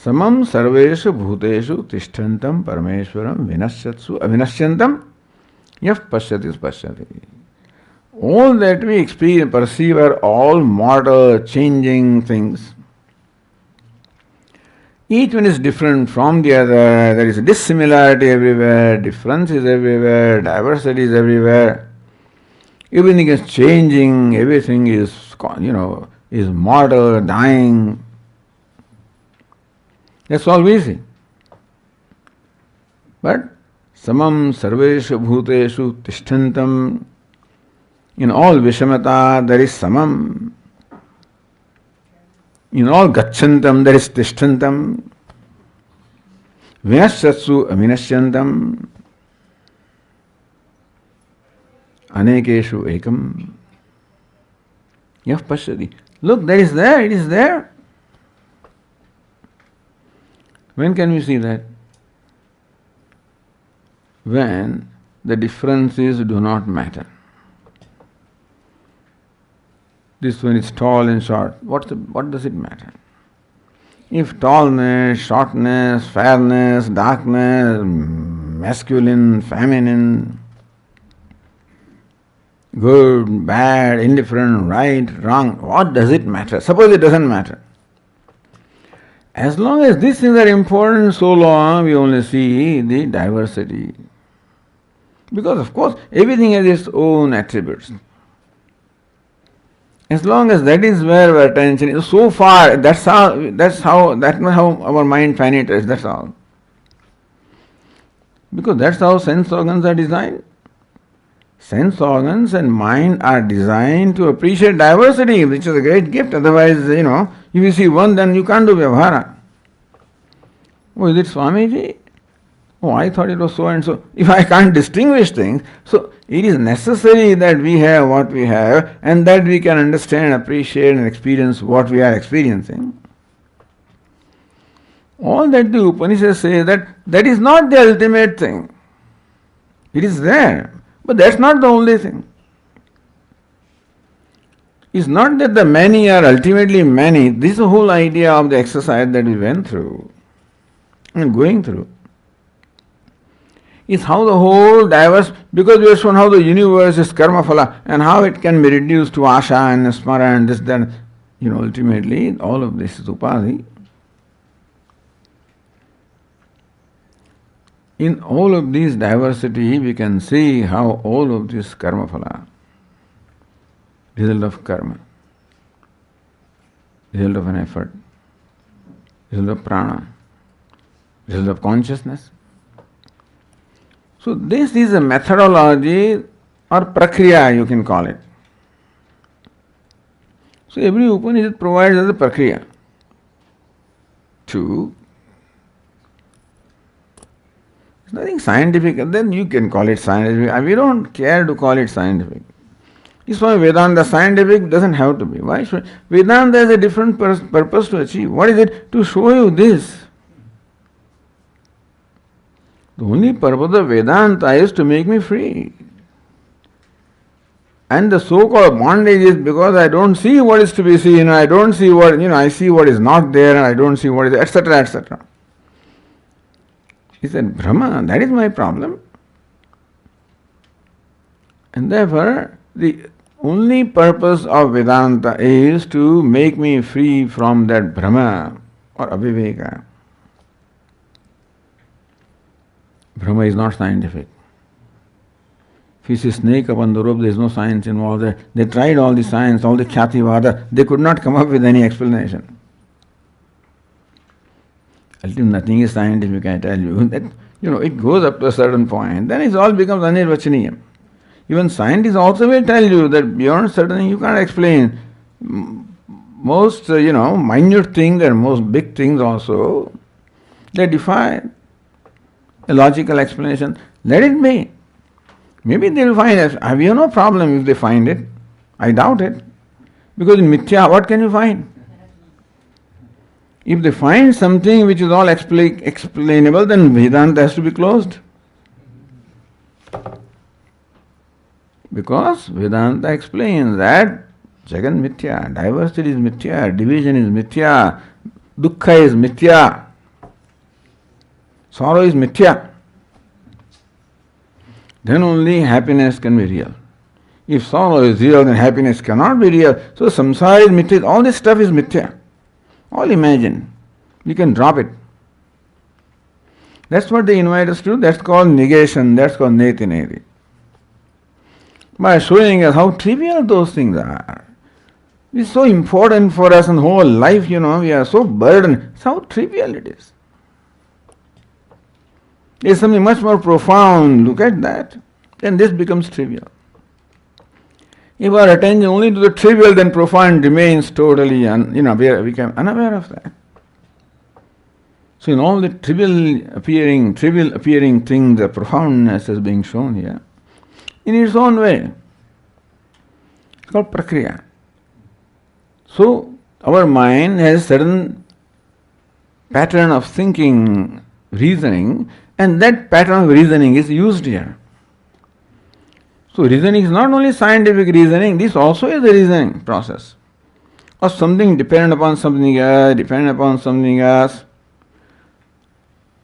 Samam sarveshu bhuteshu tishtantam parameshwaram vinashyatsu avinashyantam yaf pashyati pashyati. All that we experience, perceive are all mortal, changing things. Each one is different from the other. There is dissimilarity everywhere, difference is everywhere, diversity is everywhere. Everything is changing, everything is, is mortal, dying. That's all we see. But samam sarveshu bhuteshu tishtantam. In all vishamata there is samam. In all gachantam there is tishtantam. Vinashyatsu avinashyantam. Anekeshu ekam. Yaf pashyati. Look, there is there, it is there. When can we see that? When the differences do not matter. This one is tall and short. What does it matter? If tallness, shortness, fairness, darkness, masculine, feminine, good, bad, indifferent, right, wrong, what does it matter? Suppose it doesn't matter. As long as these things are important, so long we only see the diversity. Because of course everything has its own attributes. As long as that is where our attention is, so far, that's how our mind penetrates, that's all. Because that's how sense organs are designed. Sense organs and mind are designed to appreciate diversity, which is a great gift. Otherwise, if you see one, then you can't do vyavhara. Oh, is it Swamiji? Oh, I thought it was so and so. If I can't distinguish things, so it is necessary that we have what we have and that we can understand, appreciate and experience what we are experiencing. All that the Upanishads say that is not the ultimate thing. It is there, but that's not the only thing. It's not that the many are ultimately many. This is the whole idea of the exercise that we went through and going through. Is how the whole diverse, because we have shown how the universe is karma phala and how it can be reduced to asha and smara and this, that, ultimately all of this is upadhi. In all of these diversity, we can see how all of this karma phala, result of karma, result of an effort, result of prana, result of consciousness. So this is a methodology or prakriya, you can call it. So every Upanishad provides us a prakriya to, it's nothing scientific, then you can call it scientific. We don't care to call it scientific. It's why Vedanta scientific doesn't have to be. Why should Vedanta has a different purpose to achieve. What is it? To show you this. The only purpose of Vedanta is to make me free. And the so-called bondage is because I don't see what is to be seen, I don't see what, I see what is not there, and I don't see what is, etc., etc. He said, Brahma, that is my problem. And therefore, the only purpose of Vedanta is to make me free from that Brahma or Aviveka. Brahma is not scientific. If you see snake upon the rope, there is no science involved there. They tried all the science, all the Khyātivāda, they could not come up with any explanation. Ultimately, nothing is scientific, I tell you. That, it goes up to a certain point, then it all becomes anirvachaniyam. Even scientists also will tell you that beyond certain things you can't explain. Most, minute things and most big things also, they defy a logical explanation. Let it be. Maybe they will find it. I have no problem if they find it. I doubt it. Because in mithya, what can you find? If they find something which is all explainable, then Vedanta has to be closed. Because Vedanta explains that Jagan mithya, diversity is mithya, division is mithya, dukkha is mithya. sorrow is mithya. Then only happiness can be real. If sorrow is real, then happiness cannot be real. So samsara is mithya. All this stuff is mithya. All imagine. We can drop it. That's what they invite us to. That's called negation. That's called neti neti. By showing us how trivial those things are. It's so important for us in whole life, we are so burdened. It's how trivial it is. There's something much more profound. Look at that. Then this becomes trivial. If our attention only to the trivial, then profound remains totally, we become unaware of that. So in all the trivial appearing things, the profoundness is being shown here in its own way. It's called prakriya. So our mind has certain pattern of thinking, reasoning, and that pattern of reasoning is used here. So reasoning is not only scientific reasoning, this also is a reasoning process. Or something dependent upon something else,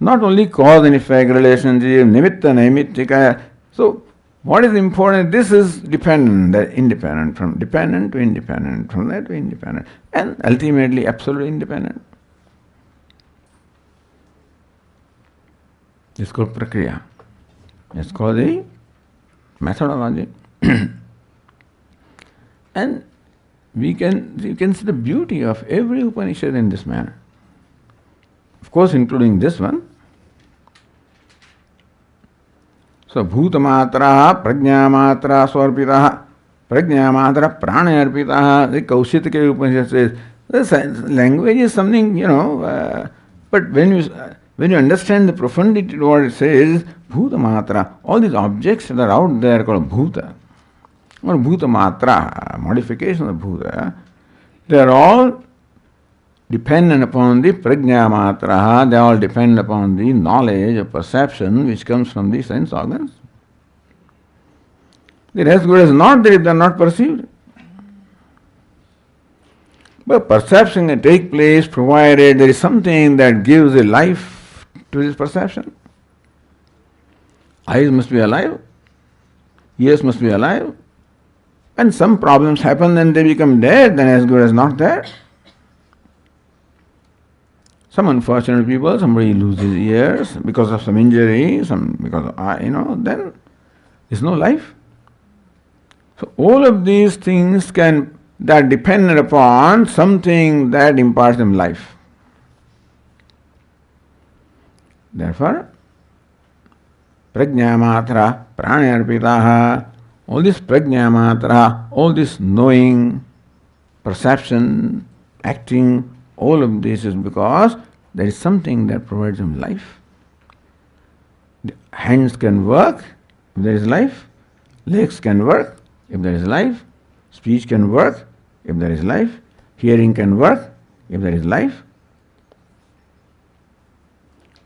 Not only cause and effect relationship, nimitta, naimittika. So what is important? This is dependent, that independent, from dependent to independent, from that to independent, and ultimately absolutely independent. It's called prakriya. It's called the methodology. And you can see the beauty of every Upanishad in this manner. Of course, including this one. So, bhutamatra, prajnamatra, swarpitaha, prajnamatra, pranayarpitaha. The Kaushitike Upanishad says, the language is something, but when you understand the profundity of what it says, bhutamatra, all these objects that are out there are called bhuta, or bhutamatra, modification of bhuta, they are all dependent upon the prajnamatra, they all depend upon the knowledge or perception which comes from the sense organs. They're as good as not there if they are not perceived. But perception can take place provided there is something that gives a life to this perception. Eyes must be alive, ears must be alive. When some problems happen and they become dead, then as good as not there. Some unfortunate people, somebody loses ears because of some injury, then there's no life. So all of these things that are dependent upon something that imparts them life. Therefore, prajnamatra, pranayarpitaha, all this prajnamatra, all this knowing, perception, acting, all of this is because there is something that provides them life. The hands can work if there is life, legs can work if there is life, speech can work if there is life, hearing can work if there is life.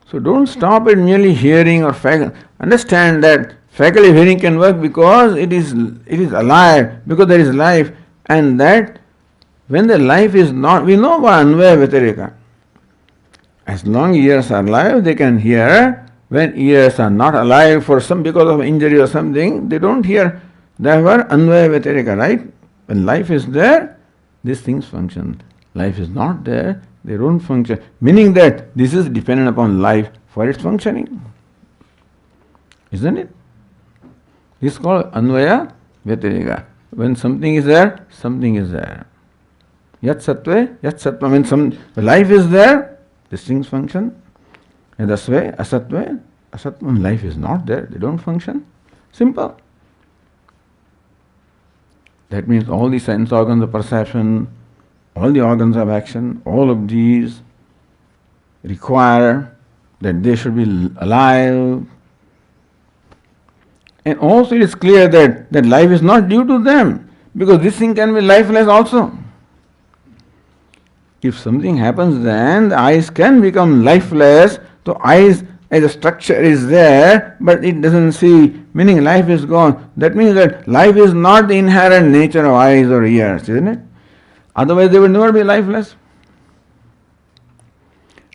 So don't stop at merely hearing or faculty. Understand that faculty of hearing can work because it is alive, because there is life, and that when the life is not, we know about Anvaya Vyatireka. As long ears are alive, they can hear. When ears are not alive because of injury or something, they don't hear. Therefore, Anvaya Vyatireka, right? When life is there, these things function. Life is not there, they don't function. Meaning that this is dependent upon life for its functioning. Isn't it? This is called Anvaya Vyatireka. When something is there, something is there. Yat sattva, when some life is there, these things function. Yadasve, asatve, when life is not there, they don't function. Simple. That means all the sense organs of perception, all the organs of action, all of these require that they should be alive. And also it is clear that life is not due to them, because this thing can be lifeless also. If something happens, then the eyes can become lifeless. So eyes as a structure is there, but it doesn't see, meaning life is gone. That means that life is not the inherent nature of eyes or ears, isn't it? Otherwise they will never be lifeless.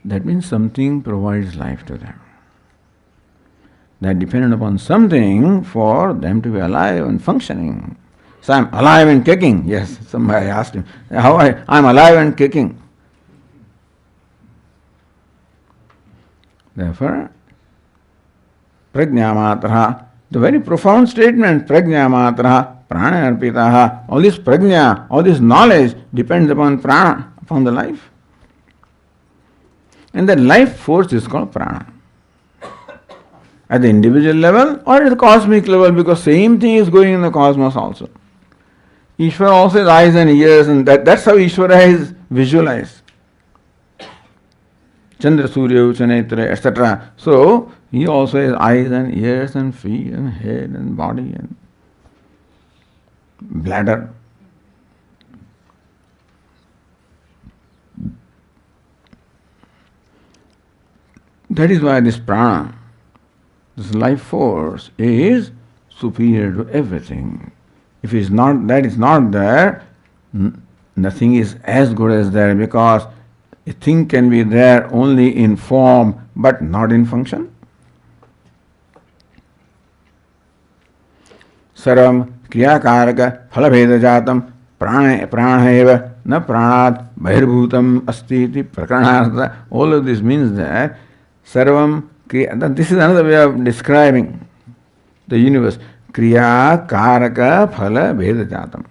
That means something provides life to them. They are dependent upon something for them to be alive and functioning. So I'm alive and kicking. Yes, somebody asked him, I'm alive and kicking. Therefore, prajñāmātraha, the very profound statement, prajñāmātraha, prana arpitaha, all this prajña, all this knowledge depends upon prana, upon the life. And that life force is called prana. At the individual level or at the cosmic level, because same thing is going in the cosmos also. Ishvara also has eyes and ears, and that's how Ishvara is visualized. Chandra, Surya, Uchanetra, etc. So, he also has eyes and ears and feet and head and body and bladder. That is why this prana, this life force, is superior to everything. If it is not, that is not there, nothing is as good as there, because a thing can be there only in form but not in function. Sarvam kriyakaraka phalabheda jatam prana eva na pranat bhirbhutam asti iti prakaranartha. All of this means that sarvam kriya, this is another way of describing the universe. Kriya karaka phala bheda jatam.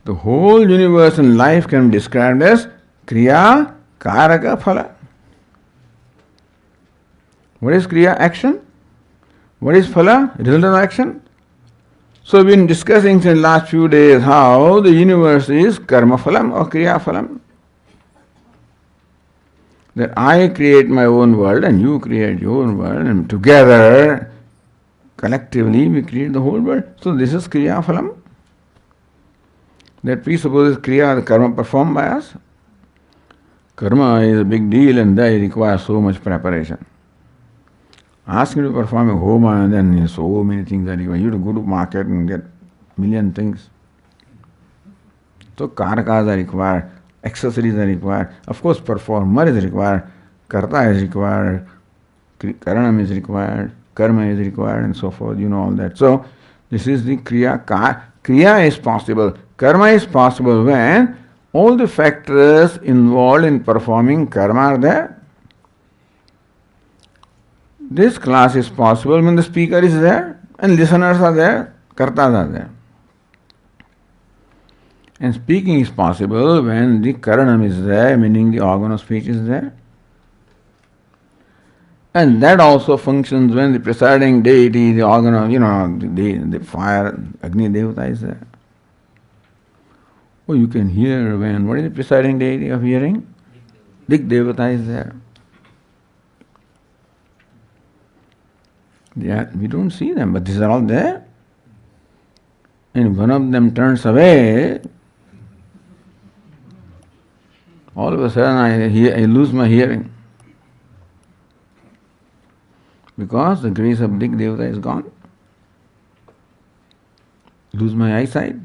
The whole universe and life can be described as kriya karaka phala. What is kriya? Action. What is phala? Result of action. So we've been discussing in the last few days how the universe is karma phalam or kriya phalam. That I create my own world and you create your own world, and together, collectively, we create the whole world. So this is kriya phalam. That presupposes kriya, the karma performed by us. Karma is a big deal and that requires so much preparation. Ask you to perform a homa and then so many things are required. You have to go to market and get million things. So karakas are required, accessories are required. Of course, performer is required, karta is required, karanam is required, karma is required, and so forth. You know all that. So this is the kriya. Kriya is possible. Karma is possible when all the factors involved in performing karma are there. This class is possible when the speaker is there and listeners are there, kartas are there. And speaking is possible when the karanam is there, meaning the organ of speech is there. And that also functions when the presiding deity, the organ of, the fire, Agni Devata is there. Oh, you can hear when, what is the presiding deity of hearing? Dik Devata is there. We don't see them, but these are all there. And one of them turns away, all of a sudden I lose my hearing. Because the grace of Dik Devata is gone. Lose my eyesight,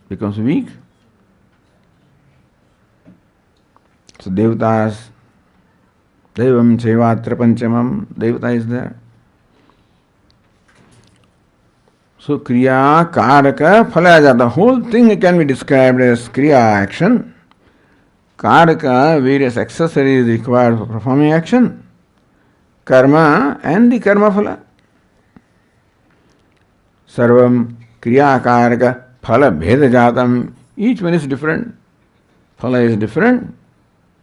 becomes weak. So Devatas, Devam Sevatra Panchamam, Devata is there. So Kriya, Karaka, Phalaja, the whole thing can be described as Kriya, action. Karaka, various accessories required for performing action. Karma and the karma phala. Sarvam kriya karaka phala bheda jatam. Each one is different. Phala is different.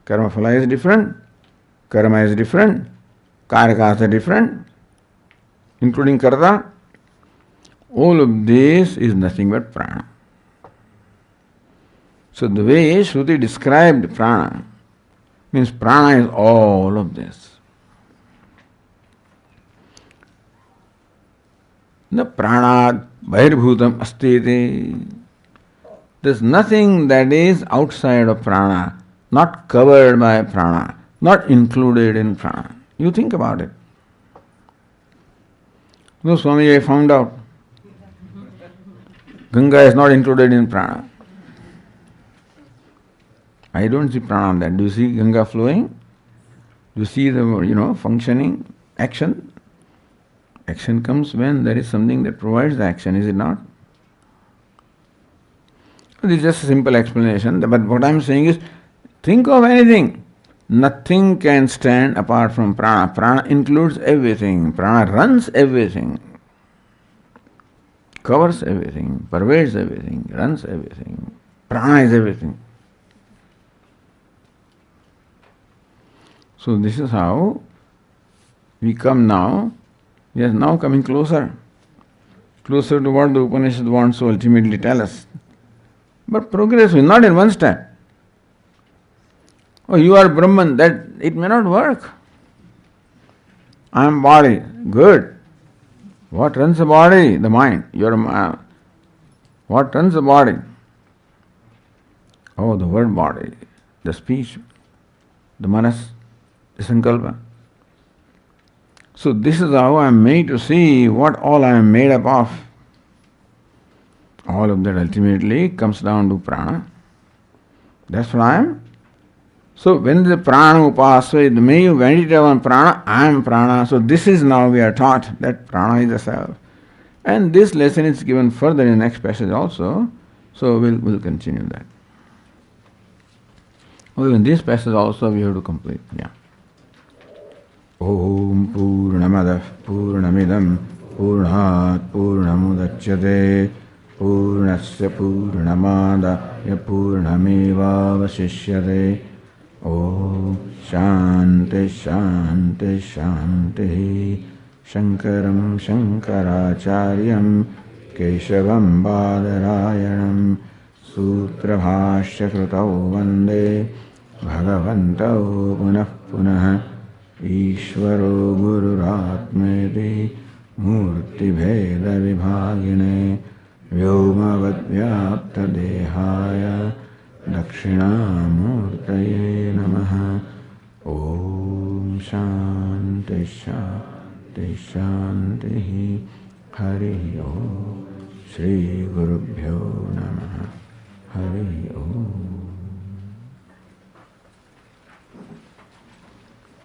Karma phala is different. Karma is different. Karakas are different, including karta. All of this is nothing but prana. So the way Shruti described prana means prana is all of this. The pranat bhirbhutam astiti. There's nothing that is outside of prana, not covered by prana, not included in prana. You think about it. No, Swami, I found out Ganga is not included in prana. I don't see prana there. Do you see Ganga flowing? You see the functioning action. Action comes when there is something that provides the action, is it not? This is just a simple explanation, but what I am saying is, think of anything. Nothing can stand apart from prana. Prana includes everything. Prana runs everything, covers everything, pervades everything, runs everything. Prana is everything. So this is how we come now. We are now coming closer to what the Upanishad wants to ultimately tell us. But progress is not in one step. Oh, you are Brahman, that it may not work. I am body, good. What runs the body? The mind. What runs the body? Oh, the word body, the speech, the manas, the sankalpa. So this is how I am made to see what all I am made up of. All of that ultimately comes down to prana. That's what I am. So when the prana upasva, may you meditate on prana, I am prana. So this is now we are taught that prana is the self. And this lesson is given further in the next passage also. So we'll continue that. Oh, in this passage also we have to complete. Yeah. Om Purnamadah Purnamidam Purnat Purnamudachyate Purnasya Purnamadaya Purnameva Vasishyate. Om Shanti Shanti Shanti. Shankaram Shankaracharyam Keshavam Badarayanam Sutrabhashya Krutau Vande Bhagavantau Punah Punah Ishvaro Gururatmeti Murti Bheda Vibhagine Vyomavad Vyapta Dehaya Dakshinamurtaye Namaha. Om Shanti Shanti Shanti. Hari Om. Shri Gurubhyo Namaha. Hari Om.